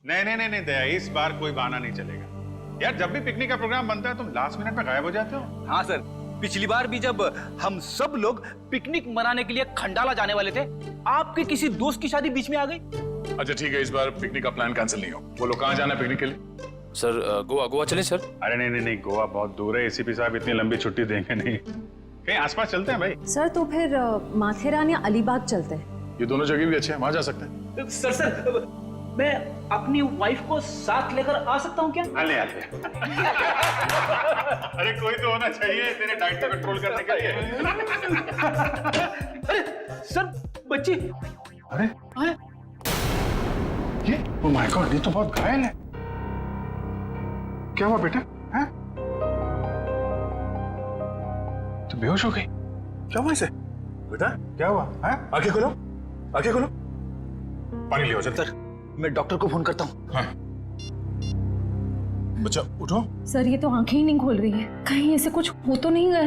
नहीं नहीं नहीं नहीं दया, इस बार कोई बहाना नहीं चलेगा यार। जब भी पिकनिक का प्रोग्राम बनता है तुम लास्ट मिनट में गायब हो जाते हो। हाँ सर, पिछली बार भी जब हम सब लोग पिकनिक मनाने के लिए खंडाला जाने वाले थे, आपके किसी दोस्त की शादी बीच में आ गई। अच्छा ठीक है, इस बार पिकनिक का प्लान कैंसिल नहीं हो। बोलो कहाँ जाना है पिकनिक के लिए? सर गोवा गोवा चले सर। अरे नहीं नहीं नहीं, गोवा बहुत दूर है, एसीपी साहब इतनी लंबी छुट्टी देंगे नहीं। कहीं आसपास चलते हैं भाई। सर तो फिर माथेरान या अलीबाग चलते हैं। ये दोनों जगह भी अच्छे हैं, वहां जा सकते हैं। सर मैं अपनी वाइफ को साथ लेकर आ सकता हूँ क्या? आले आले। अरे कोई तो होना चाहिए तेरे डाइट पे कंट्रोल करने के लिए। अरे सर बच्ची। अरे ये ओह माय गॉड, ये तो बहुत घायल है। क्या हुआ बेटा? हैं? तो बेहोश हो गई? क्या हुआ इसे? बेटा क्या हुआ? हैं? आंखें खोलो, आंखें खोलो, पानी लियो जल्दी। सर मैं डॉक्टर को फोन करता हूँ। हाँ। बच्चा उठो। सर ये तो आंखें ही नहीं खोल रही है, कहीं ऐसे कुछ हो तो नहीं गया?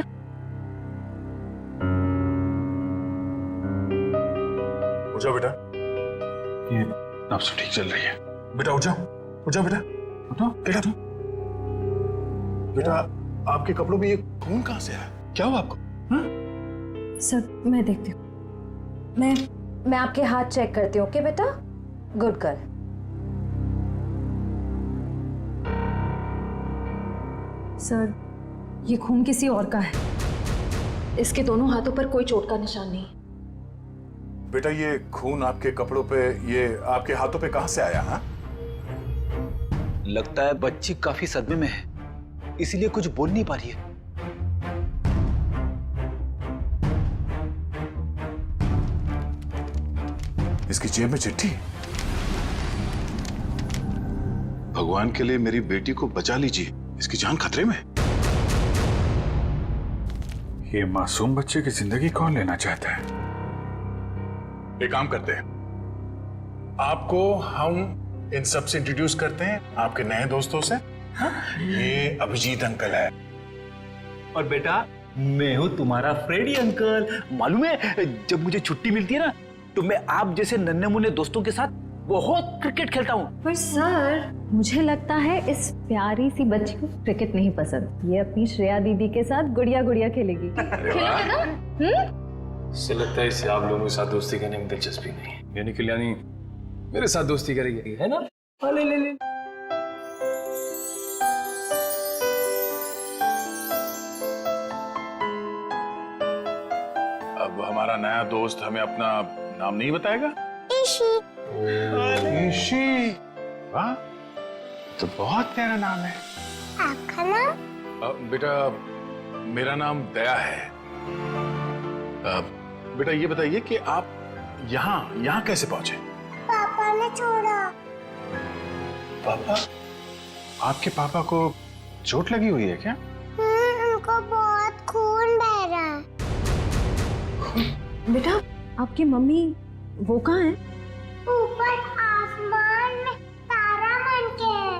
उठ जाओ बेटा। ये नब्ज ठीक चल रही है। बेटा उठ जाओ, उठ जाओ बेटा, उठो बेटा उठो। बेटा आपके कपड़ों में ये खून कहाँ से आया? क्या हुआ आपको? हाँ? सर मैं देखती हूँ। मैं आपके हाथ चेक करती हूँ। ओके बेटा, गुड गर्ल। सर ये खून किसी और का है, इसके दोनों हाथों पर कोई चोट का निशान नहीं। बेटा ये खून आपके कपड़ों पे, ये आपके हाथों पे कहाँ से आया? हाँ? लगता है बच्ची काफी सदमे में है, इसलिए कुछ बोल नहीं पा रही है। इसकी जेब में चिट्ठी। भगवान के लिए मेरी बेटी को बचा लीजिए, इसकी जान खतरे में। ये मासूम बच्चे की जिंदगी कौन लेना चाहता है? एक काम करते हैं, आपको हम इन सब से इंट्रोड्यूस करते हैं, आपके नए दोस्तों से। ये अभिजीत अंकल है। और बेटा मैं हूँ तुम्हारा फ्रेडी अंकल। मालूम है जब मुझे छुट्टी मिलती है ना, तो मैं आप जैसे नन्हे मुन्ने दोस्तों के साथ बहुत क्रिकेट खेलता हूँ। पर सर मुझे लगता है इस प्यारी सी बच्ची को क्रिकेट नहीं पसंद, ये अपनी श्रेया दीदी के साथ गुड़िया गुड़िया खेलेगी। खेलोगे ना? इससे लगता है इसे आप लोगों के साथ दोस्ती करने में दिलचस्पी नहीं है, यानी कल्याणी मेरे साथ दोस्ती करेगी, है ना? ले ले ले। अब हमारा नया दोस्त हमें अपना नाम नहीं बताएगा? ईशी। वाह, तो बहुत प्यारा नाम है। आपका नाम? बेटा मेरा नाम दया है। बेटा ये बताइए कि आप यहाँ कैसे पहुंचे? पापा ने छोड़ा। पापा? आपके पापा को चोट लगी हुई है क्या? उनको बहुत खून बह रहा है। बेटा आपकी मम्मी वो कहाँ है? ऊपर आसमान में तारा बन के है।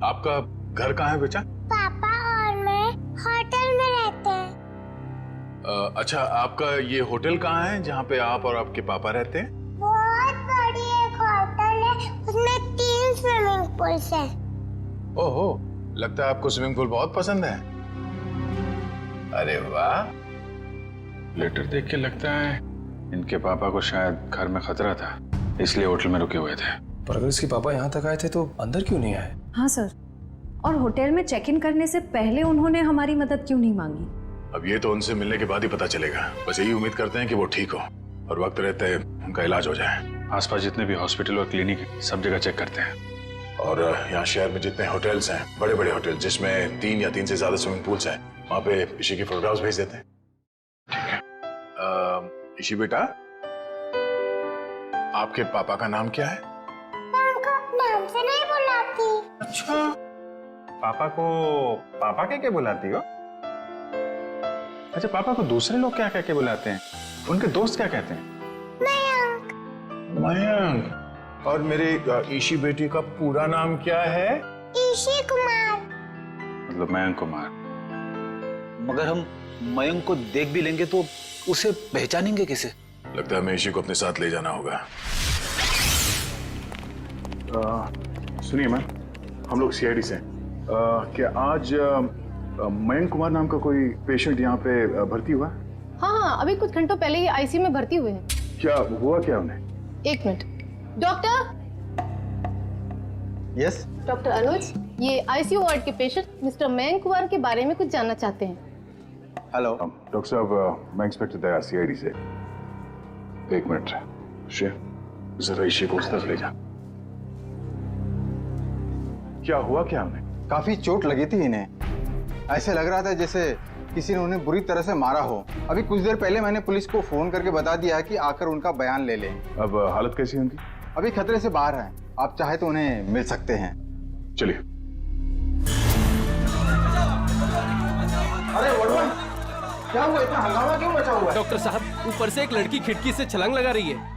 आपका घर कहाँ है बेटा? पापा और मैं होटल में रहते हैं। अच्छा आपका ये होटल कहाँ है जहाँ पे आप और आपके पापा रहते हैं? बहुत बड़ी एक होटल है, उसमें 3 स्विमिंग पूल्स हैं। ओहो, लगता है आपको स्विमिंग पूल बहुत पसंद है। अरे वाह। लेटर देख के लगता है इनके पापा को शायद घर में खतरा था, इसलिए होटल में रुके हुए थे। पर अगर इसके पापा यहाँ तक आए थे तो अंदर क्यों नहीं आए? हाँ सर, और होटल में चेक इन करने से पहले उन्होंने हमारी मदद क्यों नहीं मांगी? अब ये तो उनसे मिलने के बाद ही पता चलेगा। बस यही उम्मीद करते हैं कि वो ठीक हो और वक्त रहते उनका इलाज हो जाए। आसपास जितने भी हॉस्पिटल और क्लिनिक है सब जगह चेक करते हैं। और यहाँ शहर में जितने होटल्स हैं, बड़े बड़े होटल जिसमें 3 या 3 से ज्यादा स्विमिंग पूल्स हैं, वहाँ पे ईशी की फोटोग्राफ्स भेज देते हैं। ठीक है। ईशी बेटा, आपके पापा का नाम क्या है? उनको नाम से नहीं बुलाती। अच्छा, पापा को पापा क्या बुलाती हो? अच्छा, पापा को दूसरे लोग क्या कह के बुलाते हैं? उनके दोस्त क्या कहते हैं? मयंक। मयंक। और मेरे ईशी बेटी का पूरा नाम क्या है? ईशी कुमार। मतलब मयंक कुमार। मगर हम मयंक को देख भी लेंगे तो उसे पहचानेंगे कैसे? लगता है हमें ईशी को अपने साथ ले जाना होगा। सुनिए मैम, हम लोग सीआईडी से हैं। क्या आज मयंक कुमार नाम का कोई पेशेंट यहाँ पे भर्ती हुआ? हाँ, अभी कुछ घंटों पहले ही आईसीयू में भर्ती हुए हैं। क्या हुआ क्या उन्हें? एक मिनट। डॉक्टर। यस डॉक्टर अनुज, ये आईसीयू वार्ड के पेशेंट मिस्टर मयंक कुमार के बारे में कुछ जानना चाहते हैं। हेलो डॉक्टर साहब, मैं इंस्पेक्टर दया सीआईडी से। एक मिनट श्रेया, जरा इसी को उस तरफ ले जा। क्या हुआ क्या उन्हें? काफी चोट लगी थी इन्हें। ऐसे लग रहा था जैसे किसी ने उन्हें बुरी तरह से मारा हो। अभी कुछ देर पहले मैंने पुलिस को फोन करके बता दिया कि आकर उनका बयान ले लें। अब हालत कैसी है उनकी? अभी खतरे से बाहर है, आप चाहे तो उन्हें मिल सकते हैं। चलिए। अरे वर्मा, क्या हुआ? इतना हंगामा क्यों मचा हुआ है? डॉक्टर साहब, ऊपर से एक लड़की खिड़की से छलांग लगा रही है।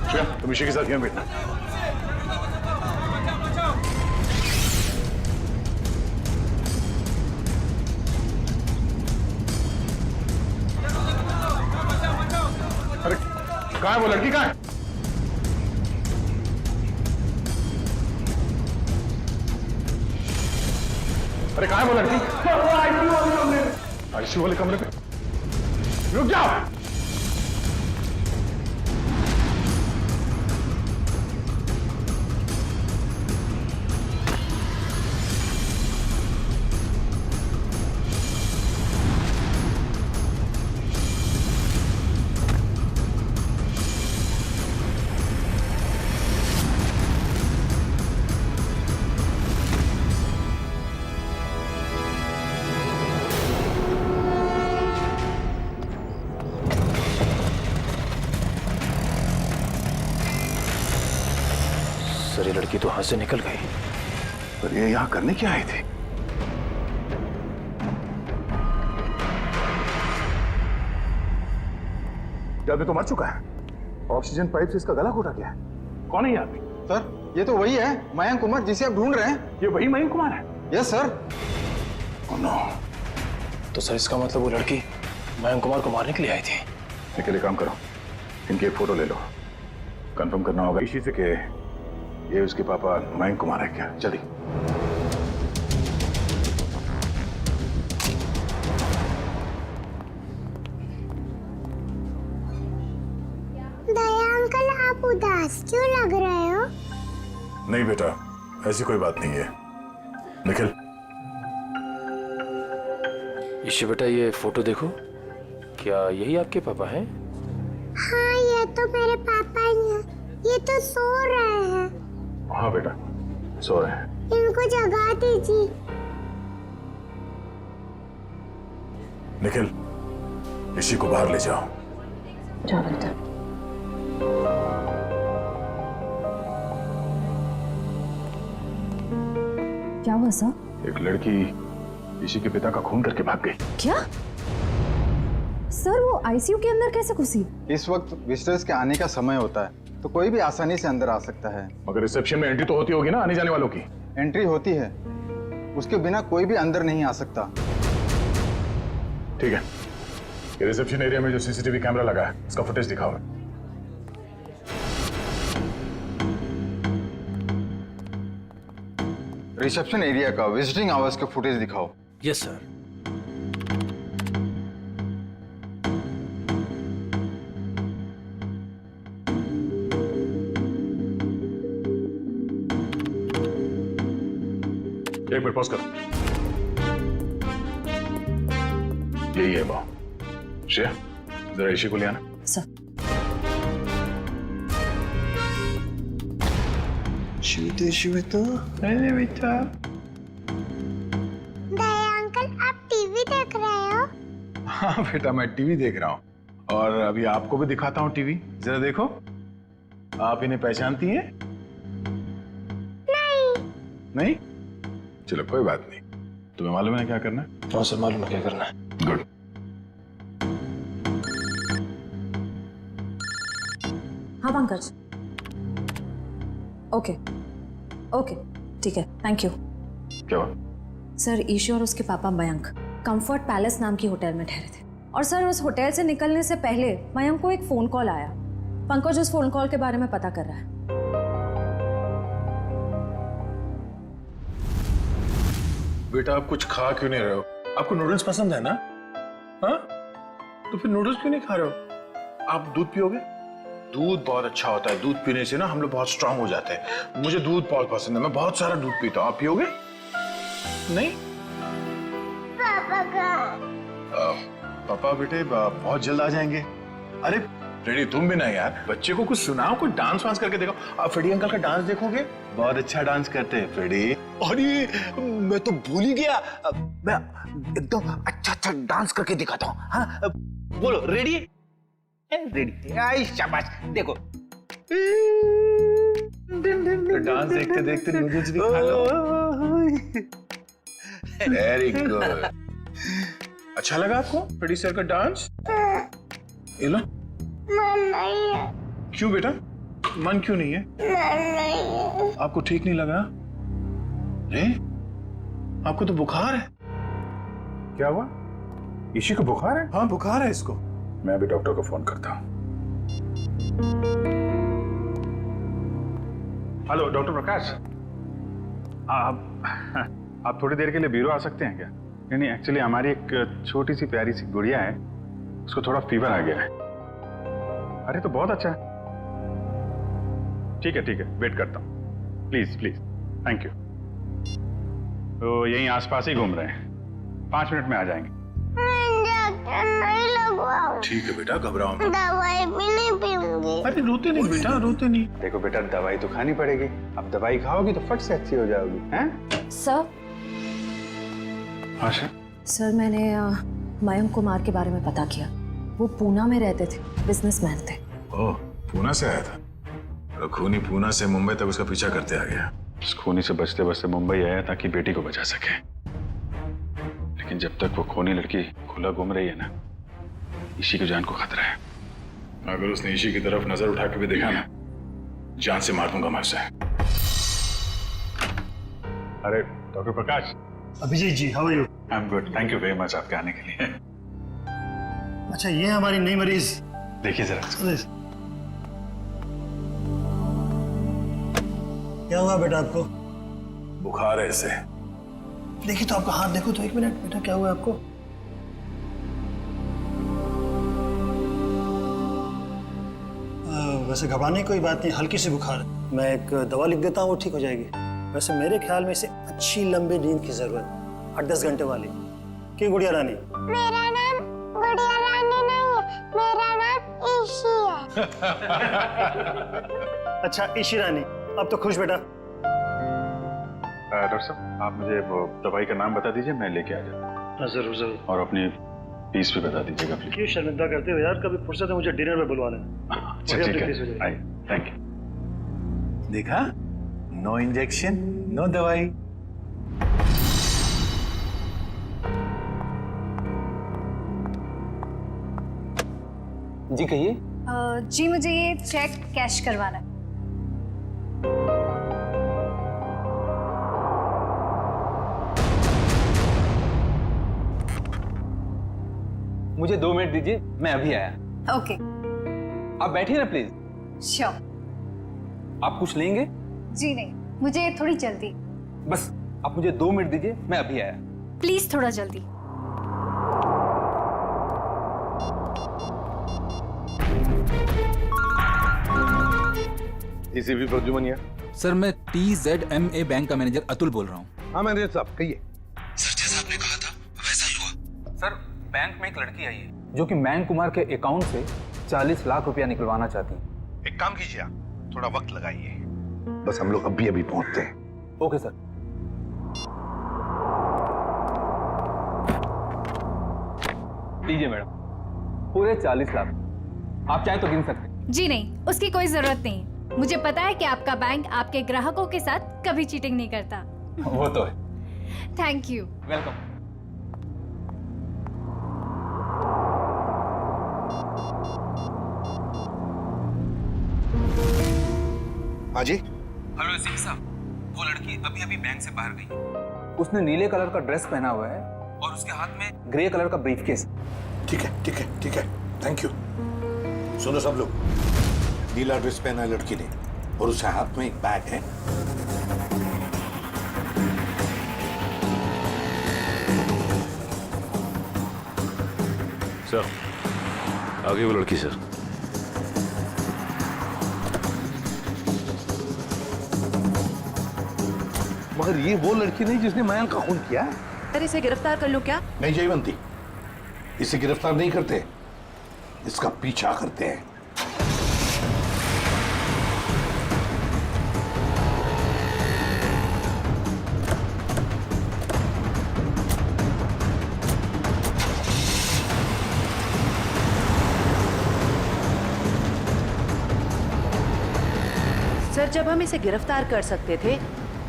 श्रेया, तुम इसी के साथ यहाँ बैठना। अरे कहाँ है वो लड़की? कहाँ है? अरे कहाँ है वो लड़की? आईसीयू वाले कमरे पे। रुक जाओ। सर, ये लड़की तो हाथ से निकल गई। पर ये यहाँ करने क्या आए थे? ये आदमी तो मर चुका है। ऑक्सीजन पाइप से इसका गला घोटा गया है। कौन है ये आदमी? सर, ये तो वही है मयंक कुमार जिसे आप ढूंढ रहे हैं। ये वही मयंक कुमार है? Yes sir. Oh no. तो सर, इसका मतलब वो लड़की मयंक कुमार को मारने के लिए आई थी। इसके लिए काम करो, इनकी एक फोटो ले लो। कंफर्म करना होगा इसी से कि ये उसके पापा मयंक कुमार है क्या। जल्दी। दया अंकल, आप उदास क्यों लग रहे हो? नहीं बेटा, ऐसी कोई बात नहीं है। निखिल, ईशु बेटा, ये फोटो देखो। क्या यही आपके पापा हैं? हाँ, ये तो मेरे पापा ही हैं। ये तो सो रहे हैं। हाँ बेटा, सो रहे हैं। इनको जगा दीजिए। निखिल, इसी को बाहर ले जाओ। जाओ बेटा। क्या हुआ सर? एक लड़की इसी के पिता का खून करके भाग गई। क्या सर, वो आईसीयू के अंदर कैसे घुसी? इस वक्त विजिटर्स के आने का समय होता है, तो कोई भी आसानी से अंदर आ सकता है। मगर रिसेप्शन में एंट्री तो होती होगी ना आने जाने वालों की? एंट्री होती है, उसके बिना कोई भी अंदर नहीं आ सकता। ठीक है, ये रिसेप्शन एरिया में जो सीसीटीवी कैमरा लगा है उसका फुटेज दिखाओ। रिसेप्शन एरिया का विजिटिंग आवर्स का फुटेज दिखाओ। Yes sir. एक मिनट पॉज करो। यही है वो। श्रेया, जरा इसी को ले आना। सर। अरे बेटा। दया अंकल, आप टीवी देख रहे हो? हाँ बेटा, मैं टीवी देख रहा हूँ और अभी आपको भी दिखाता हूँ टीवी। जरा देखो, आप इन्हें पहचानती हैं? नहीं? चलो कोई बात नहीं। तुम्हें मालूम है क्या करना है? हाँ सर, मालूम है क्या करना है। गुड। हाँ पंकज। ओके ओके, ठीक है, थैंक यू। क्या हुआ? सर, ईशू और उसके पापा मयंक कंफर्ट पैलेस नाम की होटल में ठहरे थे और सर उस होटल से निकलने से पहले मयंक को एक फोन कॉल आया। पंकज उस फोन कॉल के बारे में पता कर रहा है। बेटा आप कुछ खा क्यों नहीं रहे हो? आपको नूडल्स पसंद है ना? हाँ, तो फिर नूडल्स क्यों नहीं खा रहे हो? आप दूध पियोगे? दूध बहुत अच्छा होता है। दूध पीने से ना हम लोग बहुत स्ट्रांग हो जाते हैं। मुझे दूध बहुत पसंद है, मैं बहुत सारा दूध पीता हूँ। आप पियोगे? नहीं? पापा कहाँ? पापा बेटे बहुत जल्द आ जाएंगे। अरे फ्रेडी तुम भी ना यार, बच्चे को कुछ सुनाओ, कुछ डांस वांस करके देखो। आप फ्रेडी अंकल का डांस देखोगे, बहुत अच्छा डांस करते हैं फ्रेडी। अरे मैं तो भूल ही गया, मैं एकदम अच्छा डांस करके दिखाता हूँ। हाँ बोलो, रेडी? रेडी? आई शाबाश, देखो। डांस देखते देखते नूडल्स भी खा लो। Very good. अच्छा लगा आपको फ्रेडी सर का डांस? ये लो। मन नहीं है। क्यों बेटा, मन क्यों नहीं है? मन नहीं है। आपको ठीक नहीं लगा? आपको तो बुखार है। क्या हुआ? ईशी को बुखार है? हाँ बुखार है इसको। मैं अभी डॉक्टर को फोन करता हूँ। हेलो डॉक्टर प्रकाश, आप थोड़ी देर के लिए ब्यूरो आ सकते हैं क्या? नहीं, एक्चुअली हमारी एक छोटी सी प्यारी सी गुड़िया है, उसको थोड़ा फीवर आ गया है। अरे तो बहुत अच्छा है। ठीक है, वेट करता हूँ। Please please, thank you. तो यहीं आसपास ही घूम रहे हैं, 5 मिनट में आ जाएंगे। इंजेक्शन नहीं लगवाओ। ठीक है बेटा, घबराओ मत। दवाई भी नहीं पीऊंगी। अरे रोते नहीं बेटा, रोते नहीं। देखो बेटा, दवाई तो खानी पड़ेगी। अब दवाई खाओगी तो फट से अच्छी हो जाओगी। हैं? सर। आशा? सर मैंने मयंक कुमार के बारे में पता किया। वो पूना में रहते थे, बिजनेसमैन थे। ओह, पूना से आया था? और खूनी पूना से मुंबई तक उसका पीछा करते आ गया। उस खूनी से बचते बचते मुंबई आया ताकि बेटी को बचा सके, लेकिन जब तक वो खूनी लड़की खुला घूम रही है ना, ईशी की जान को खतरा है। अगर उसने ईशी की तरफ नजर उठा के भी देखा ना, जान से मार दूंगा मैं उसे। अरे doctor Prakash. Abhijeet ji, how are you? I am good, thank you very much आपके आने के लिए। अच्छा, ये हमारी नई मरीज। देखिए जरा। क्या हुआ बेटा आपको? बुखार है इसे। देखिए तो आपका हाथ देखो तो, 1 मिनट बेटा, क्या हुआ आपको? वैसे घबराने की कोई बात नहीं, हल्की सी बुखार है। मैं एक दवा लिख देता हूँ, वो ठीक हो जाएगी। वैसे मेरे ख्याल में इसे अच्छी लंबी नींद की जरूरत, 8-10 घंटे वाली। क्यों गुड़िया रानी? मेरा नाम गुड़िया रानी नहीं है, मेरा नाम ईशी है। अच्छा ईशी रानी, अब तो खुश बेटा। डॉक्टर साहब, आप मुझे वो दवाई का नाम बता दीजिए, मैं लेके आ जाता हूँ। जरूर जरूर। और अपनी फीस भी बता दीजिएगा प्लीज। क्यों शर्मिंदा करते हो यार, कभी फुर्सत है मुझे डिनर में बुलवा लेना। अच्छा ठीक है, आइए, थैंक यू। देखा, नो इंजेक्शन नो दवाई। जी कहिए। जी मुझे ये चेक कैश करवाना है। मुझे 2 मिनट दीजिए, मैं अभी आया। ओके। आप बैठिए ना प्लीज। श्योर। आप कुछ लेंगे? जी नहीं, मुझे थोड़ी जल्दी। बस आप मुझे 2 मिनट दीजिए, मैं अभी आया। प्लीज थोड़ा जल्दी। एसीपी प्रद्युमनिया। सर मैं TZMA बैंक का मैनेजर अतुल बोल रहा हूँ। हाँ मैनेजर साहब कहिए। सर जैसा आपने कहा था वैसा ही हुआ। सर बैंक में एक लड़की आई है जो कि मयंक कुमार के अकाउंट से 40 लाख रुपया निकलवाना चाहती है। एक काम कीजिए, आप थोड़ा वक्त लगाइए, बस हम लोग अभी अभी पहुंचते हैं। Okay sir. लीजिए मैडम, पूरे 40 लाख। आप चाहे तो गिन सकते हैं। जी नहीं, उसकी कोई जरूरत नहीं। मुझे पता है कि आपका बैंक आपके ग्राहकों के साथ कभी चीटिंग नहीं करता। वो तो है। Thank you. वेलकम। हाँ जी। हेलो एसीपी साहब, वो लड़की अभी अभी बैंक से बाहर गई। उसने नीले कलर का ड्रेस पहना हुआ है और उसके हाथ में ग्रे कलर का ब्रीफकेस। ठीक है ठीक है ठीक है, थैंक यू। सुनो सब लोग, नीला ड्रेस पहना है लड़की ने और उसके हाथ में एक बैग है। सर आगे वो लड़की सर। मगर ये वो लड़की नहीं जिसने मयंक का खून किया है। सर इसे गिरफ्तार कर लो क्या? नहीं जयवंती, इसे गिरफ्तार नहीं करते, इसका पीछा करते हैं। सर जब हम इसे गिरफ्तार कर सकते थे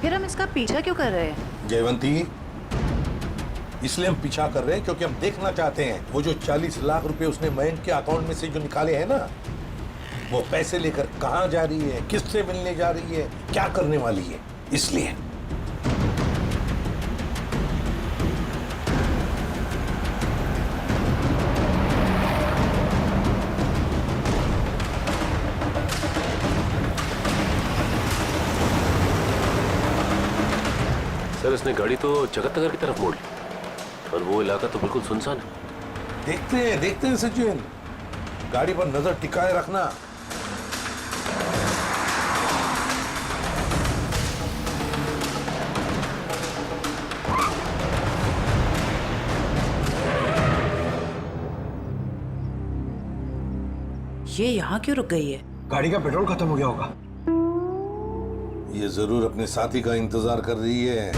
फिर हम इसका पीछा क्यों कर रहे हैं? जयवंती, इसलिए हम पीछा कर रहे हैं क्योंकि हम देखना चाहते हैं वो जो 40 लाख रुपए उसने मयंक के अकाउंट में से जो निकाले हैं ना, वो पैसे लेकर कहां जा रही है, किससे मिलने जा रही है, क्या करने वाली है, इसलिए। सर इसने गाड़ी तो जगत नगर की तरफ मोड़ ली और वो इलाका तो बिल्कुल सुनसान है। देखते हैं सचिन, गाड़ी पर नजर टिकाए रखना। ये यहाँ क्यों रुक गई है? गाड़ी का पेट्रोल खत्म हो गया होगा। ये जरूर अपने साथी का इंतजार कर रही है।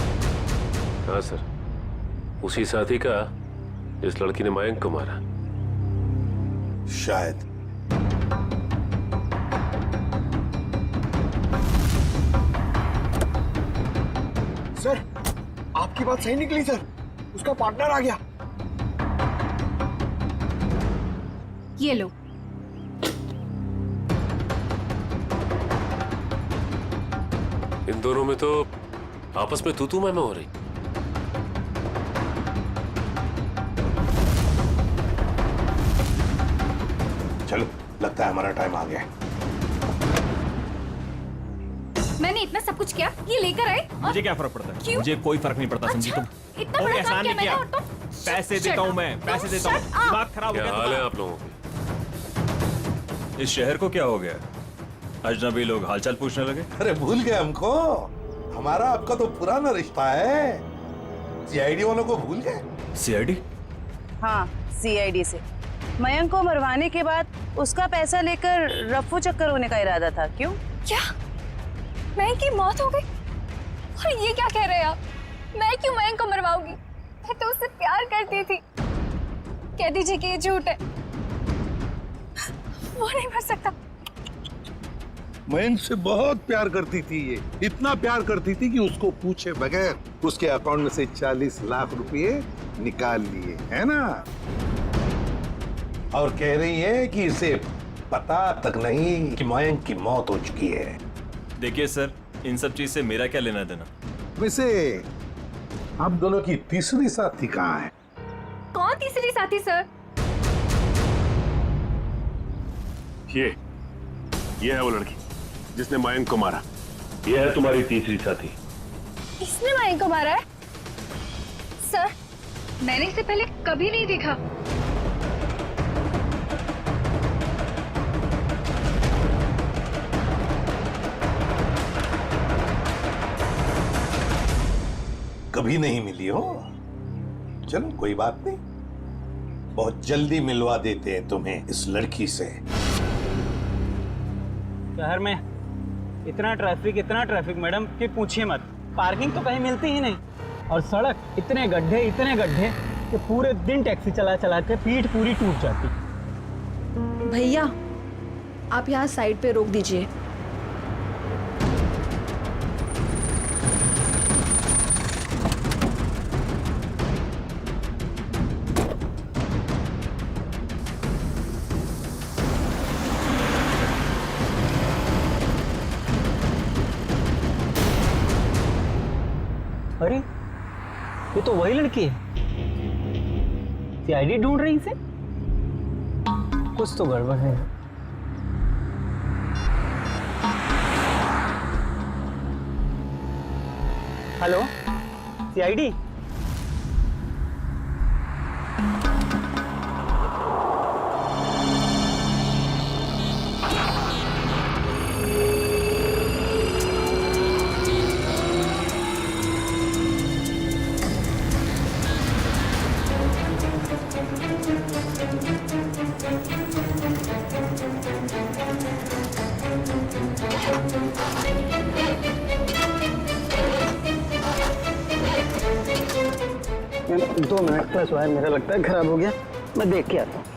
हाँ सर, उसी साथी का इस लड़की ने मयंक को मारा। शायद। सर आपकी बात सही निकली सर, उसका पार्टनर आ गया। ये लो। इन दोनों में तो आपस में तू मैं हो रही। चलो, लगता है हमारा टाइम आ गया। मैंने इतना सब कुछ किया, ये लेकर आए। मुझे क्या फर्क पड़ता है? क्यों? मुझे कोई फर्क नहीं पड़ता, समझी तुम? इतना बड़ा काम किया मैंने और तुम? पैसे देता हूँ मैं, पैसे देता हूँ। दिमाग खराब हो क्या गया हाल है आप लोगों की? इस शहर को क्या हो गया? अजनबी लोग हालचाल पूछने लगे। अरे भूल गए हमको? हमारा आपका तो पुराना रिश्ता है। सीआईडी वालों को भूल गए? सीआईडी? हाँ, सीआईडी से। मयंक को मरवाने के बाद उसका पैसा लेकर रफू चक्कर होने का इरादा था। क्यों? क्या? मयंक की मौत हो गई? और ये क्या कह रहे हैं आप? मैं क्यों मयंक को मरवाऊंगी? मैं तो उससे प्यार करती थी। कह दीजिए कि ये झूठ है। वो नहीं मर सकता। मयंक से बहुत प्यार करती थी ये, इतना प्यार करती थी कि उसको पूछे बगैर उसके अकाउंट में से 40 लाख रुपए निकाल लिए, है ना? और कह रही है कि इसे पता तक नहीं कि मयंक की मौत हो चुकी है। देखिए सर, इन सब चीज से मेरा क्या लेना देना? वैसे आप दोनों की तीसरी साथी कहाँ है? कौन तीसरी साथी सर? ये है वो लड़की जिसने मयंक को मारा। ये है तुम्हारी तीसरी साथी। इसने मयंक को मारा है? सर, मैंने इसे पहले कभी नहीं देखा। कभी नहीं मिली हो? चलो कोई बात नहीं, बहुत जल्दी मिलवा देते हैं तुम्हें इस लड़की से। शहर में इतना ट्रैफिक मैडम कि पूछिए मत। पार्किंग तो कहीं मिलती ही नहीं, और सड़क इतने गड्ढे कि पूरे दिन टैक्सी चला के पीठ पूरी टूट जाती। भैया आप यहाँ साइड पे रोक दीजिए। अरे ये तो वही लड़की है। सीआईडी ढूंढ रही इसे। कुछ तो गड़बड़ है। Hello, CID? Ma'am 2 minute, plus wire मेरा लगता है खराब हो गया, मैं देख के आता हूँ।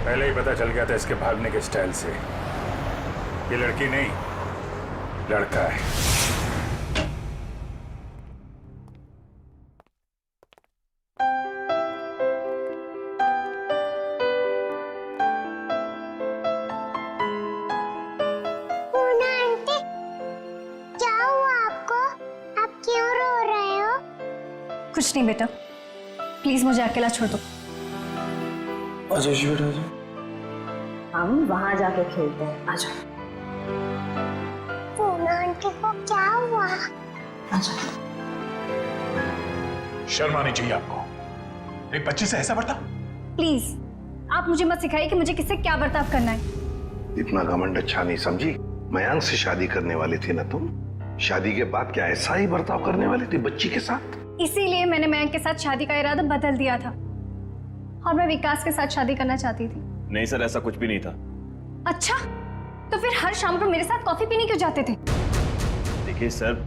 पहले ही पता चल गया था इसके भागने के स्टाइल से। ये लड़की नहीं, लड़का है। पूना आंटी, क्या हुआ आपको? आप क्यों रो रहे हो? कुछ नहीं बेटा, प्लीज मुझे अकेला छोड़ दो। आजा जी बेटा, आजा। हम वहां जाके खेलते हैं, आजा। पूना आंटी को क्या हुआ? आजा। शर्म आनी चाहिए आपको। एक बच्ची से ऐसा बर्ताव? प्लीज आप मुझे मत सिखाइए कि मुझे किससे क्या बर्ताव करना है। इतना घमंड अच्छा नहीं समझी। मयांक से शादी करने वाली थी ना तुम? शादी के बाद क्या ऐसा ही बर्ताव करने वाली थी बच्ची के साथ? इसीलिए मैंने मयंक के साथ शादी का इरादा बदल दिया था और मैं विकास के साथ शादी करना चाहती थी। नहीं सर, ऐसा कुछ भी नहीं था। अच्छा, तो फिर हर शाम को मेरे साथ कॉफी पीने क्यों जाते थे? देखिए सर,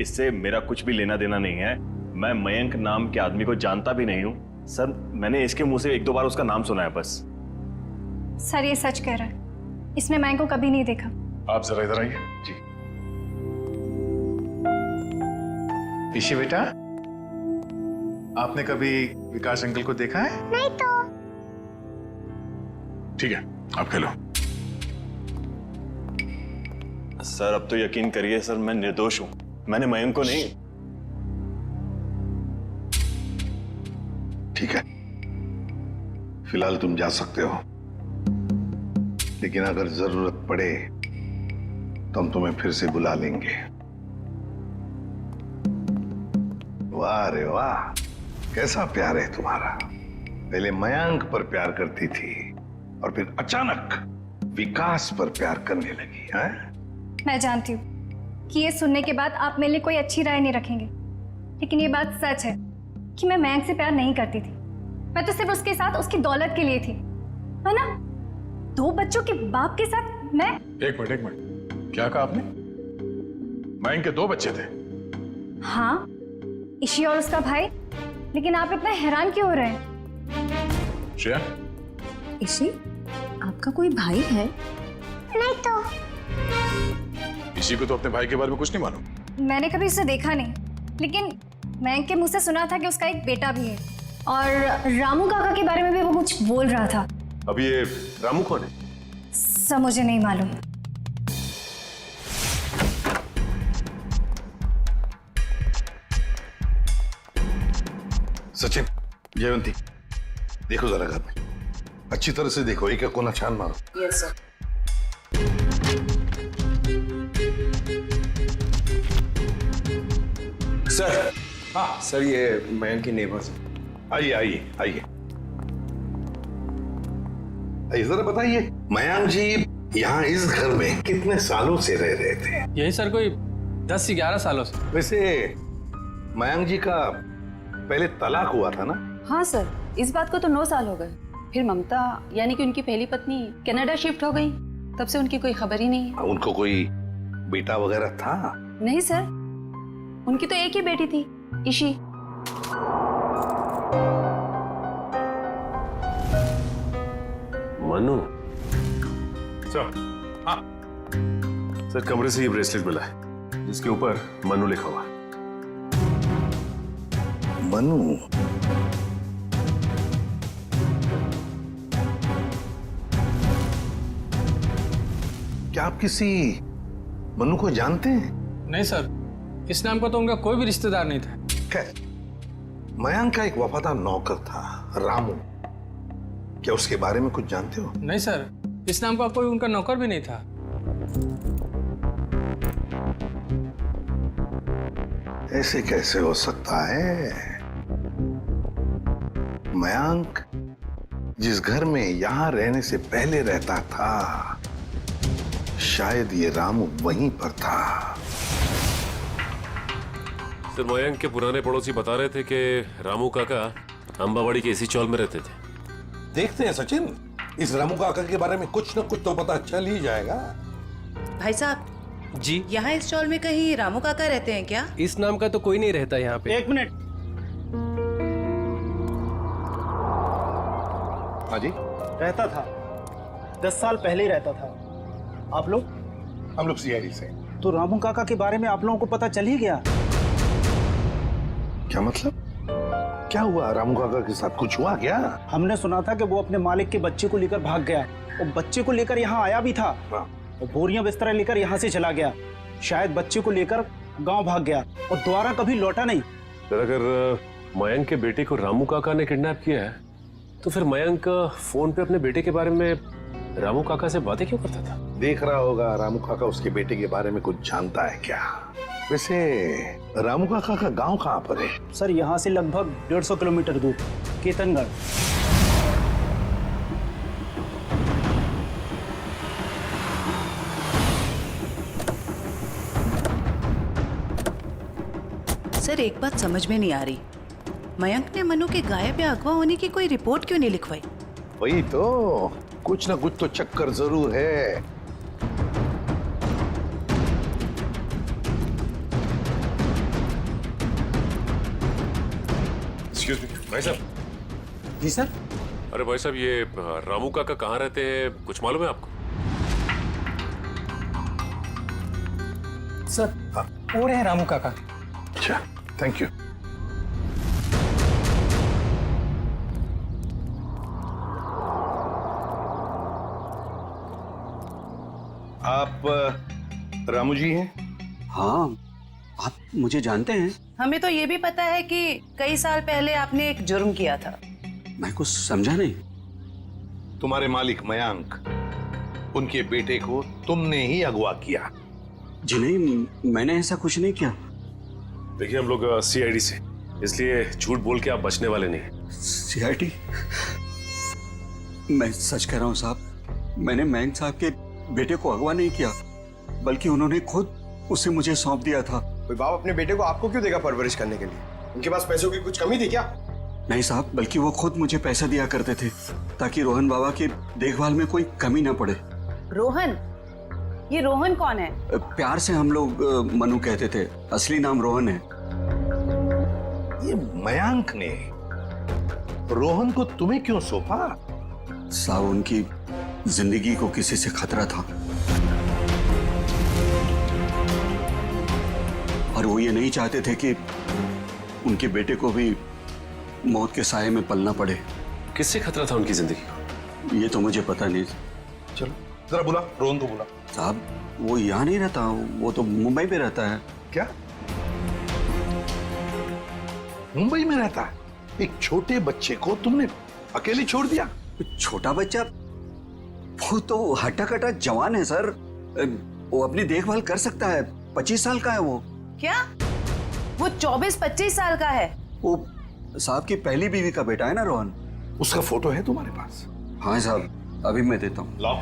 इससे मेरा कुछ भी लेना देना नहीं है। मैं मयंक नाम के आदमी को जानता भी नहीं हूँ सर। मैंने इसके मुंह से 1-2 बार उसका नाम सुना है बस। सर ये सच कह रहा है, इसने मयंक को कभी नहीं देखा। आप जरा इधर आइए। जी ईशी बेटा, आपने कभी विकास अंकल को देखा है? नहीं तो। ठीक है, आप खेलो। सर अब तो यकीन करिए सर, मैं निर्दोष हूं। मैंने मयंक को नहीं। ठीक है, फिलहाल तुम जा सकते हो, लेकिन अगर जरूरत पड़े तो हम तुम्हें फिर से बुला लेंगे। वाह रे वाह, कैसा प्यार है तुम्हारा। पहले मयंक पर प्यार करती थी और फिर अचानक विकास पर प्यार करने लगी है। मैं जानती हूँ कि ये सुनने के बाद आप मेरे लिए कोई अच्छी राय नहीं रखेंगे, लेकिन ये बात सच है कि मैं मयंक से प्यार नहीं करती थी। मैं तो सिर्फ उसके साथ उसकी दौलत के लिए थी, है ना। 2 बच्चों के बाप के साथ मैं। एक मिनट, क्या कहा आपने? मयंक के 2 बच्चे थे? हाँ, ईशी और उसका भाई। लेकिन आप इतना हैरान क्यों हो रहे हैं? श्रेया, ईशी, आपका कोई भाई है? नहीं तो। इसी को तो अपने भाई के बारे में कुछ नहीं मालूम? मैंने कभी उसे देखा नहीं, लेकिन मयंक के मुंह से सुना था कि उसका एक बेटा भी है, और रामू काका के बारे में भी वो कुछ बोल रहा था। अब ये रामू कौन है? सब मुझे नहीं मालूम। सचिन, जयवंती, देखो जरा घर में अच्छी तरह से देखो, एक एक कोना छान मारो। Yes sir. सर। हाँ सर, ये मयंक के नेबर्स। आइए आइए आइए आइए, जरा बताइए मयंक जी यहाँ इस घर में कितने सालों से रह रहे थे? यही सर कोई 10 से 11 सालों से। वैसे मयंक जी का पहले तलाक हुआ था ना? हाँ सर, इस बात को तो 9 साल हो गए। फिर ममता यानी कि उनकी पहली पत्नी कनाडा शिफ्ट हो गई, तब से उनकी कोई खबर ही नहीं है। उनको कोई बेटा वगैरह था? नहीं सर, उनकी तो एक ही बेटी थी, ईशी। मनु सर। हाँ सर, कमरे से ये ब्रेसलेट मिला है जिसके ऊपर मनु लिखा हुआ है। मनु? क्या आप किसी मनु को जानते हैं? नहीं सर, इस नाम का तो उनका कोई भी रिश्तेदार नहीं था। खैर, मयंक का एक वफादार नौकर था रामू, क्या उसके बारे में कुछ जानते हो? नहीं सर, इस नाम का कोई उनका नौकर भी नहीं था। ऐसे कैसे हो सकता है? मयंक जिस घर में यहां रहने से पहले रहता था, शायद ये रामू वहीं पर था। सर, मयंक के पुराने पड़ोसी बता रहे थे कि रामू काका अंबावाड़ी के इसी चौल में रहते थे। देखते हैं सचिन, इस रामू काका के बारे में कुछ न कुछ तो पता चल ही जाएगा। भाई साहब जी, यहाँ इस चौल में कहीं रामू काका रहते हैं क्या? इस नाम का तो कोई नहीं रहता यहाँ पे। 1 मिनट। हाँ जी, रहता था, 10 साल पहले ही रहता था। आप लोग? हम लोग सीआईडी से। तो रामू काका के बारे में आप लोगों को पता चल ही गया? क्या मतलब? क्या हुआ रामू काका के साथ? कुछ हुआ क्या? हमने सुना था कि वो अपने मालिक के बच्चे को लेकर भाग गया और बच्चे को लेकर यहाँ आया भी था और बोरियां बिस्तरा लेकर यहाँ से चला गया। शायद बच्चे को लेकर गांव भाग गया और दोबारा कभी लौटा नहीं। सर, अगर मयंक के बेटे को रामू काका ने किडनैप किया है तो फिर मयंक फोन पे अपने बेटे के बारे में रामू काका से बातें क्यों करता था? देख रहा होगा रामू काका उसके बेटे के बारे में कुछ जानता है क्या? वैसे रामू काका का गांव कहाँ पर है? सर, यहाँ से लगभग 150 किलोमीटर दूर, केतनगढ़। सर, एक बात समझ में नहीं आ रही, मयंक ने मनु के गायब या अगवा होने की कोई रिपोर्ट क्यों नहीं लिखवाई? वही तो, कुछ ना कुछ तो चक्कर जरूर है। एक्सक्यूज मी भाई साहब। जी सर। अरे भाई साहब, ये रामू काका कहाँ रहते हैं, कुछ मालूम है आपको? सर, वो रहे रामू काका। अच्छा, थैंक यू। आप रामू जी हैं? हाँ, आप मुझे जानते हैं? हमें तो ये भी पता है कि कई साल पहले आपने एक जुर्म किया था। मैं कुछ समझा नहीं। तुम्हारे मालिक मयंक, उनके बेटे को तुमने ही अगवा किया। जी नहीं, मैंने ऐसा कुछ नहीं किया। देखिए, हम लोग सीआईडी से इसलिए झूठ बोल के आप बचने वाले नहीं। सीआईडी, मैं सच कह रहा हूं साहब, मैंने मयंक साहब के बेटे को अगवा नहीं किया, बल्कि उन्होंने खुद उसे मुझे सौंप दिया था। कोई बाप अपने बेटे को आपको क्यों देगा परवरिश करने के लिए? उनके पास पैसों की कुछ कमी थी क्या? नहीं साहब, बल्कि वो खुद मुझे पैसा दिया करते थे ताकि रोहन बाबा की देखभाल में कोई कमी ना पड़े। रोहन? ये रोहन कौन है? प्यार से हम लोग मनु कहते थे, असली नाम रोहन है। ये मयंक ने रोहन को तुम्हें क्यों सौंपा? साहब, उनकी जिंदगी को किसी से खतरा था और वो ये नहीं चाहते थे कि उनके बेटे को भी मौत के साए में पलना पड़े। किससे खतरा था उनकी जिंदगी को? ये तो मुझे पता नहीं। चलो जरा बुला, रोहन को बुला। साहब, वो यहाँ नहीं रहता, वो तो मुंबई में रहता है। क्या मुंबई में रहता है? एक छोटे बच्चे को तुमने अकेले छोड़ दिया? छोटा बच्चा? वो तो हट्टा कट्टा जवान है सर, वो अपनी देखभाल कर सकता है। 25 साल का है वो। क्या? वो 24-25 साल का है? वो साहब की पहली बीवी का बेटा है ना रोहन। उसका फोटो है तुम्हारे पास? हाँ साहब, अभी मैं देता हूँ। लाओ।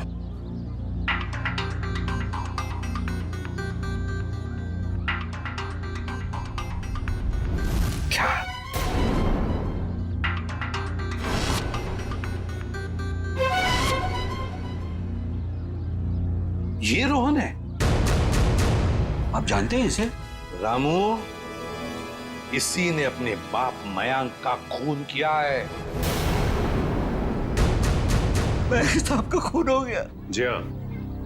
क्या? ये रोहन है? आप जानते हैं इसे? रामू, इसी ने अपने बाप मयंक का खून किया है। मयंक साहब का खून हो गया? जी हाँ,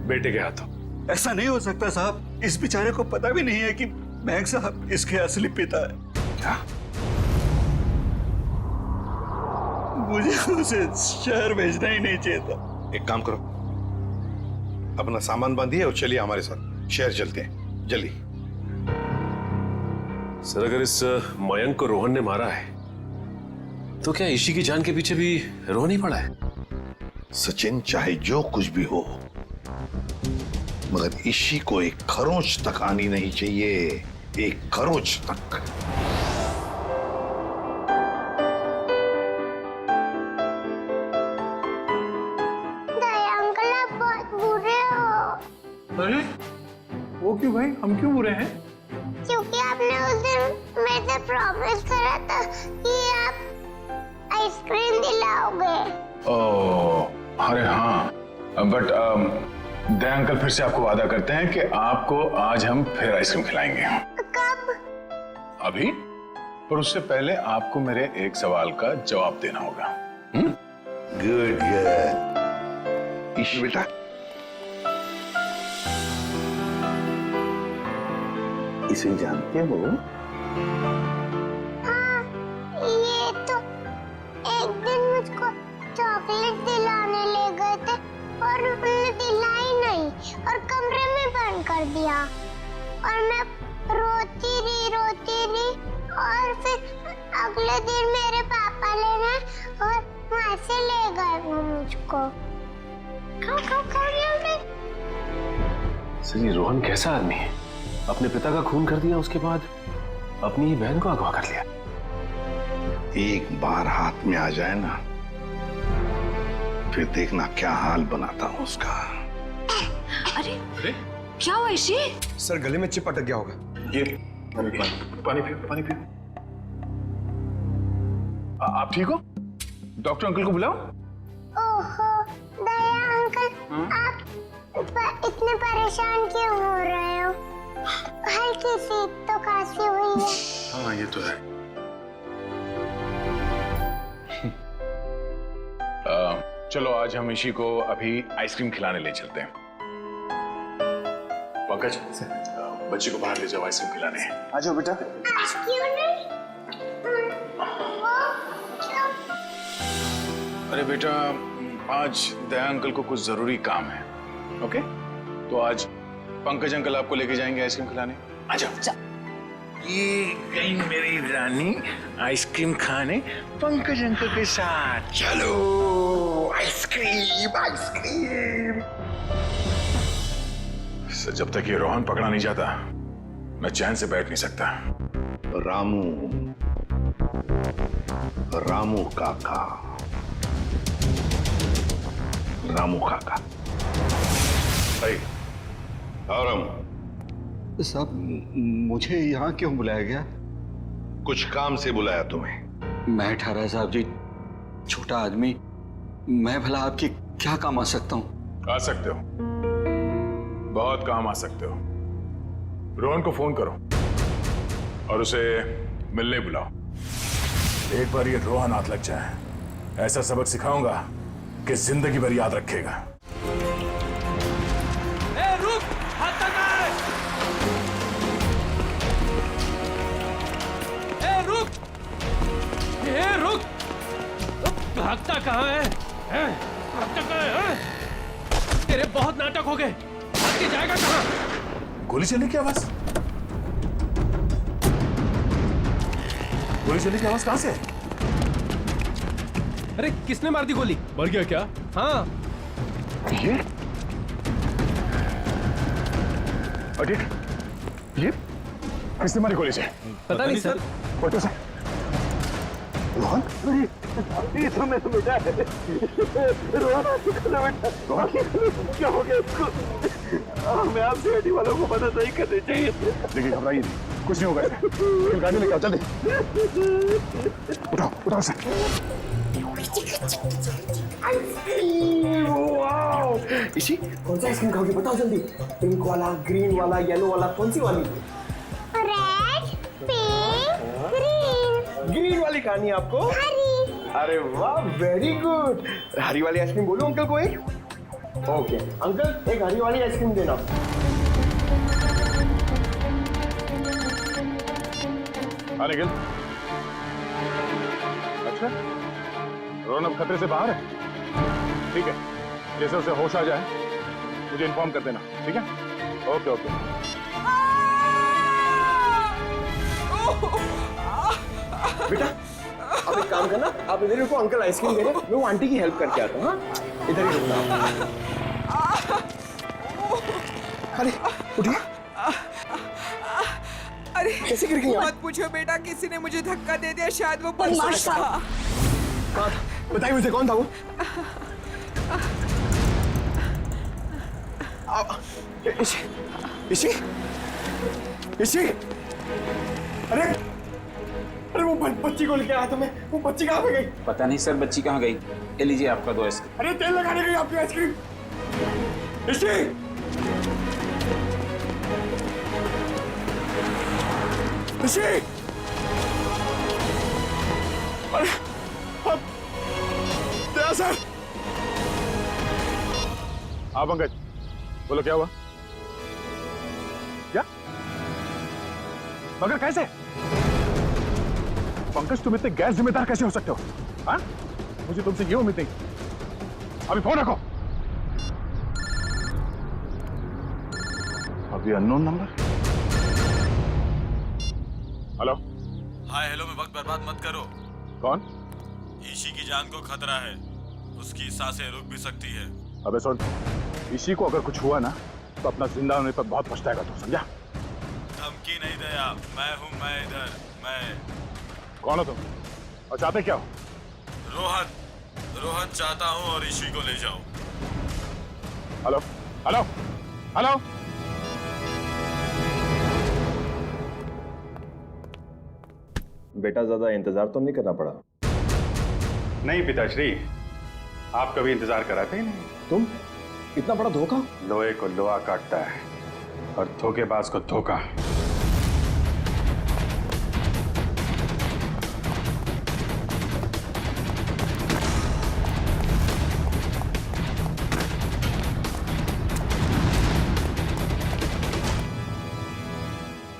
बेटे के हाथों। ऐसा नहीं हो सकता साहब, इस बेचारे को पता भी नहीं है कि मयंक साहब इसके असली पिता है। क्या? मुझे उसे शहर भेजना ही नहीं चाहिए था। एक काम करो, अपना सामान बांधिए और चलिए हमारे साथ, शहर चलते हैं, जल्दी। सर, अगर इस मयंक को रोहन ने मारा है तो क्या ईशी की जान के पीछे भी रोहन ही पड़ा है? सचिन, चाहे जो कुछ भी हो, मगर ईशी को एक खरोंच तक आनी नहीं चाहिए, एक खरोंच तक। अंकल आप बहुत बुरे हो। अरे वो क्यों भाई, हम क्यों बुरे हैं? क्योंकि आपने उस दिन मेरे से प्रॉमिस करा था कि आप आइसक्रीम दिलाओगे। ओह, अरे हाँ, बट दया अंकल फिर से आपको वादा करते हैं कि आपको आज हम फिर आइसक्रीम खिलाएंगे। कब? अभी, पर उससे पहले आपको मेरे एक सवाल का जवाब देना होगा। Good good. ईशी बेटा, इसे जानते हो? हाँ, ये तो एक दिन मुझको चॉकलेट दिलाने ले गए थे और उन्होंने दिलाई नहीं और कमरे में बंद कर दिया और मैं रोती रही और फिर अगले दिन मेरे पापा लेने और वहां से ले गए वो मुझको। खाओ सर, ये रोहन कैसा आदमी है? अपने पिता का खून कर दिया, उसके बाद अपनी ही बहन को अगवा कर लिया। एक बार हाथ में आ जाए ना, फिर देखना क्या हाल बनाता हूं उसका। अरे क्या हुआ ईशी? सर, गले में चिप अटक गया होगा। ये पानी पियो। आप ठीक हो? डॉक्टर अंकल को बुलाओ। ओहो दया अंकल, आप इतने परेशान क्यों हो रहे हो? हल्की सी तो खांसी हुई है। हाँ, ये तो है। चलो आज हम ईशी को अभी आइसक्रीम खिलाने ले चलते हैं। पंकज, बच्ची को बाहर ले जाओ, आइसक्रीम खिलाने। आ जाओ बेटा। क्यों नहीं? अरे बेटा, आज दया अंकल को कुछ जरूरी काम है। ओके, तो आज पंकज अंकल आपको लेके जाएंगे आइसक्रीम खिलाने। आ जाओ। ये गई मेरी रानी आइसक्रीम खाने पंकज अंकल के साथ। चलो आइसक्रीम। सर, जब तक ये रोहन पकड़ा नहीं जाता मैं चैन से बैठ नहीं सकता। रामू, रामू काका, रामू काका। और हम साहब, मुझे यहाँ क्यों बुलाया गया? कुछ काम से बुलाया तुम्हें। मैं ठहरा साहब जी, छोटा आदमी, मैं भला आपकी क्या काम आ सकता हूँ? आ सकते हो, बहुत काम आ सकते हो। रोहन को फोन करो और उसे मिलने बुलाओ। एक बार ये रोहन हाथ लग जाए, ऐसा सबक सिखाऊंगा कि जिंदगी भर याद रखेगा। रुक, हाथ लगा। रुक, रुक, भागता कहाँ है? भागता कहाँ है? तेरे बहुत नाटक हो गए, भाग के जाएगा कहाँ? गोली चलने की आवाज, गोली चलने की आवाज कहां से? अरे किसने मार दी गोली? मर गया क्या? हाँ। ये ये किसने मारी गोली से? पता नहीं सर। फोटो से रोहन, ये तो मैं बेटा रोहन बेटा क्या हो गया इसको? हमें आप सीआईडी वालों को पता नहीं करनी चाहिए। देखिए घबराइए नहीं, कुछ नहीं होगा इसे। गाड़ी लेके आओ जल्दी। उठाओ उठाओ से। इसी कौन सा आइसक्रीम खाओगे बताओ जल्दी। पिंक वाला, ग्रीन वाला, येलो वाला, कौन सी वाली? Red, pink, green. ग्रीन वाली खानी है आपको? हरी। अरे वाह, वेरी गुड। हरी वाली आइसक्रीम बोलो अंकल को एक। ओके अंकल, एक हरी वाली आइसक्रीम देना। हाँ निखिल। अच्छा, रोहन अब खतरे से बाहर है? ठीक है, जैसे उसे होश आ जाए मुझे इन्फॉर्म कर देना, ठीक है? Okay okay. बेटा आप एक काम करना, आप इधर रुको, अंकल आइसक्रीम दे रहे हैं, मैं वो आंटी की हेल्प करके आता हूँ। हाँ इधर ही रुकना। अरे उठिए। अरे कैसे गिर गई आप? मत पूछो बेटा, किसी ने मुझे धक्का दे दिया, शायद वो बदमाश था। कहाँ था? बताइए मुझे, कौन था वो? इसी अरे अरे वो बच्ची को लेके आया था मैं, वो बच्ची कहाँ पे गई? पता नहीं सर, बच्ची कहाँ गई। ये लीजिए आपका 2 आइसक्रीम। अरे तेल लगाने गई आपकी आइसक्रीम। इसी अरे दया सर। हाँ पंकज, बोलो क्या हुआ? क्या? मगर कैसे? पंकज तुम इतने गैर जिम्मेदार कैसे हो सकते हो? हाँ? मुझे तुमसे ये उम्मीद नहीं। अभी फोन रखो। अभी unknown number. Hello. Hi hello में वक्त बर्बाद मत करो। कौन? ईशी की जान को खतरा है, उसकी सांसें रुक भी सकती है। अबे सुन, ईशी को अगर कुछ हुआ ना तो अपना जिंदा होने पर बहुत पछताएगा तू, समझा? धमकी नहीं दया, मैं हूँ, मैं इधर, मैं। कौन हो तुम और चाहते क्या हो? रोहन चाहता हूँ और ईशी को ले जाओ। Hello hello hello. बेटा ज्यादा इंतजार तो नहीं करना पड़ा? नहीं पिताश्री, आप कभी इंतजार कराते ही नहीं। तुम इतना बड़ा धोखा? लोहे को लोहा काटता है और धोखेबाज को धोखा।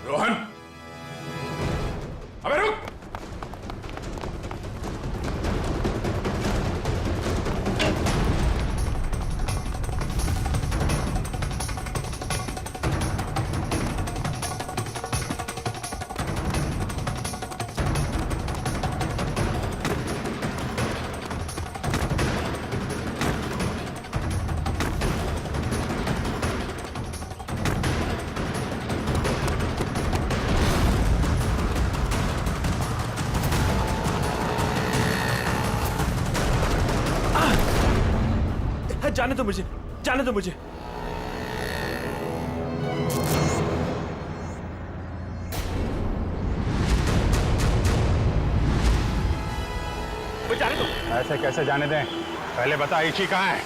रोहन, अबे रुक। जाने दो मुझे, जाने दो मुझे। जाने दो। ऐसे कैसे जाने दें? पहले बता ईशी कहाँ है?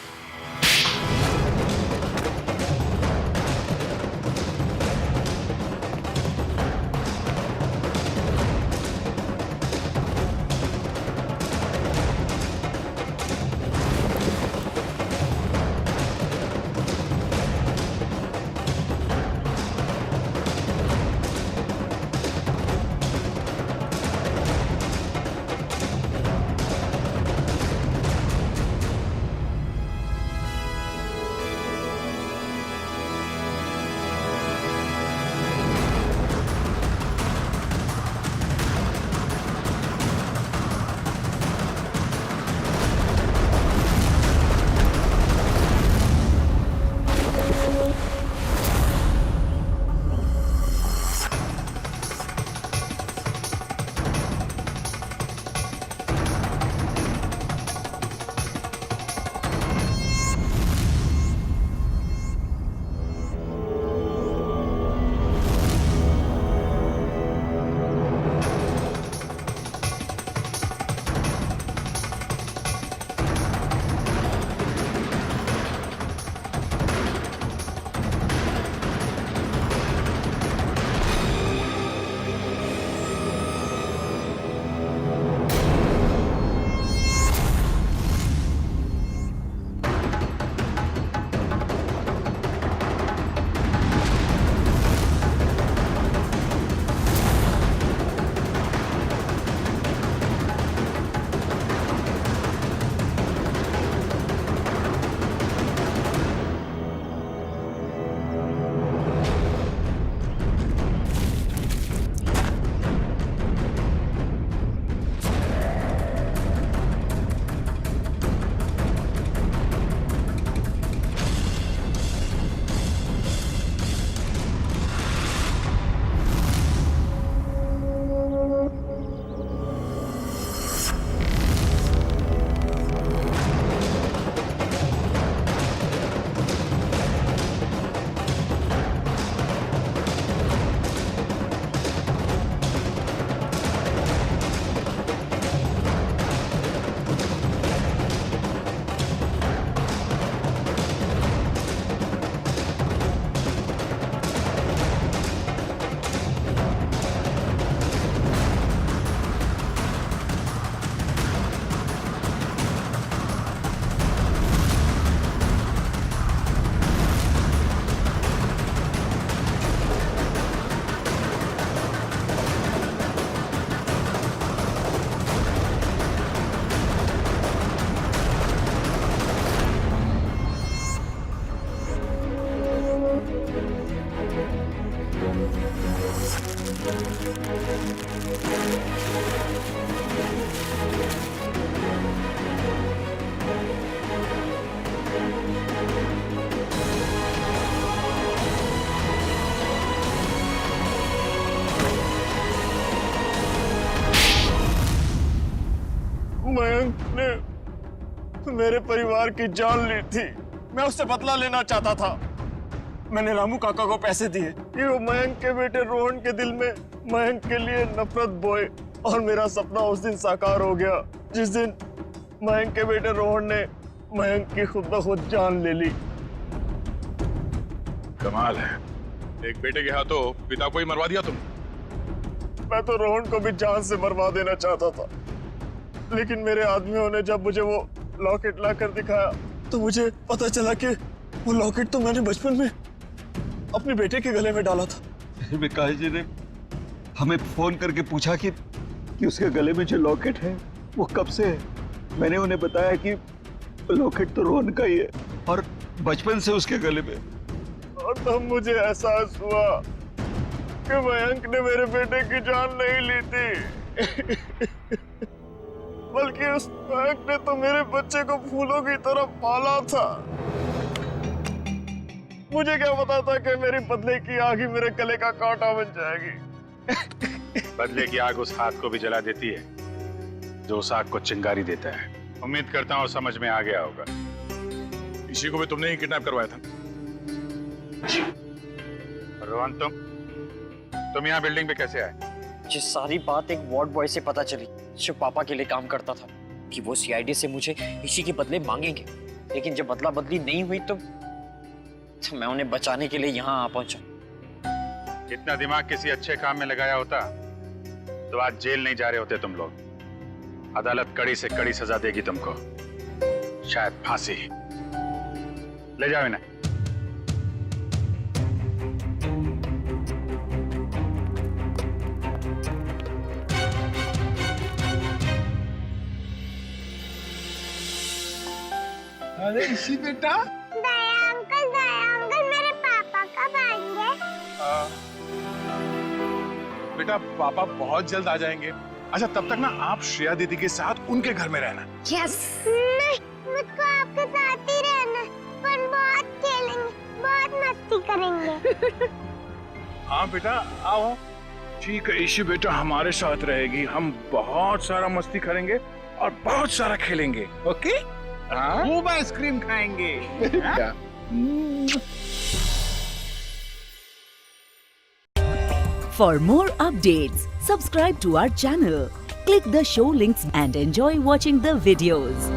मयंक ने मेरे परिवार की जान ली थी। मैं उससे बदला लेना चाहता था। मैंने रामू काका को पैसे दिए कि वो मयंक के बेटे रोहन के दिल में मयंक के लिए नफरत बोए, और मेरा सपना उस दिन साकार हो गया जिस दिन मयंक के बेटे रोहन ने मयंक की खुद ब खुद जान ले ली। कमाल है, एक बेटे के हाथों पिता को ही मरवा दिया तुम। मैं तो रोहन को भी जान से मरवा देना चाहता था, लेकिन मेरे आदमियों ने जब मुझे वो लॉकेट लाकर दिखाया तो मुझे पता चला कि वो लॉकेट तो मैंने बचपन में अपने बेटे के गले में डाला था। विकास जी ने हमें फोन करके पूछा कि उसके गले में जो लॉकेट है वो कब से है। मैंने उन्हें बताया कि लॉकेट तो रोहन का ही है और बचपन से उसके गले में। और तब मुझे एहसास हुआ कि मयंक ने मेरे बेटे की जान नहीं ली थी बल्कि उस मयंक ने तो मेरे बच्चे को फूलों की तरह पाला था। मुझे क्या पता था कि मेरी बदले की आग ही मेरे गले का कांटा बन जाएगी। बदले की आग उस हाथ को भी जला देती है जो उस आग को चिंगारी देता है। उम्मीद करता हूँ समझ में आ गया होगा इसी को भी तुमने ही किडनैप करवाया था। रोहन, तुम यहाँ बिल्डिंग पे कैसे आए? ये सारी बात एक वार्ड बॉय से पता चली जो पापा के लिए काम करता था कि वो सीआईडी से मुझे इसी के बदले मांगेंगे, लेकिन जब बदला बदली नहीं हुई तो मैं उन्हें बचाने के लिए यहाँ आ पहुंचा। इतना दिमाग किसी अच्छे काम में लगाया होता तो आज जेल नहीं जा रहे होते तुम लोग। अदालत कड़ी से कड़ी सजा देगी तुमको, शायद फांसी। ले जाओ इन्हें। अरे इसी बेटा, दया अंकल मेरे पापा कब आएंगे? बेटा पापा बहुत जल्द आ जाएंगे। अच्छा तब तक ना आप श्रेया दीदी के साथ उनके घर में रहना। यस। नहीं, मुझको आपके साथ ही रहना। पर बहुत खेलेंगे, बहुत मस्ती करेंगे। हाँ बेटा आओ। ठीक है ईशी बेटा हमारे साथ रहेगी, हम बहुत सारा मस्ती करेंगे और बहुत सारा खेलेंगे। ओके? खूब आइसक्रीम खाएंगे। For more updates, subscribe to our channel, click the show links and enjoy watching the videos.